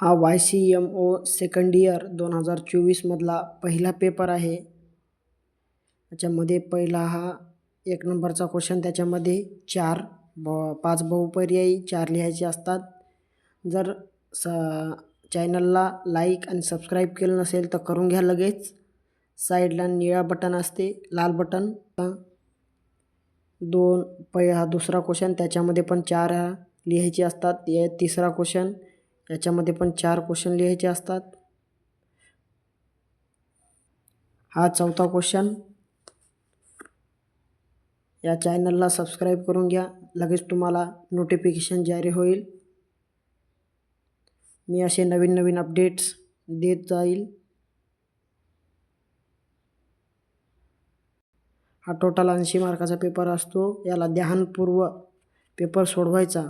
हा YCMO second year 2024 पहिला paper आहे. त्याच्यामध्ये पहिला हा 1 नंबरचा क्वेश्चन. त्याच्यामध्ये 5 बहुपर्यायी 4 लिहायचे असतात. जर चॅनलला लाईक आणि सबस्क्राईब केलं नसेल तर करून घ्या लगेच. साईडला निळा बटन असते, लाल बटन. हा दुसरा क्वेश्चन, त्याच्यामध्ये पण 4 लिहायचे असतात. तिसरा क्वेश्चन, याच्यामध्ये पण 4 क्वेश्चन लिहायचे असतात. हा चौथा क्वेश्चन. या चॅनलला सबस्क्राईब करून घ्या, लगेच तुम्हाला नोटिफिकेशन जारी होईल. मी असे नवीन अपडेट्स देत जाईल. हा टोटल 80 मार्काचा पेपर असतो. याला ध्यानपूर्वक पेपर सोडवायचा.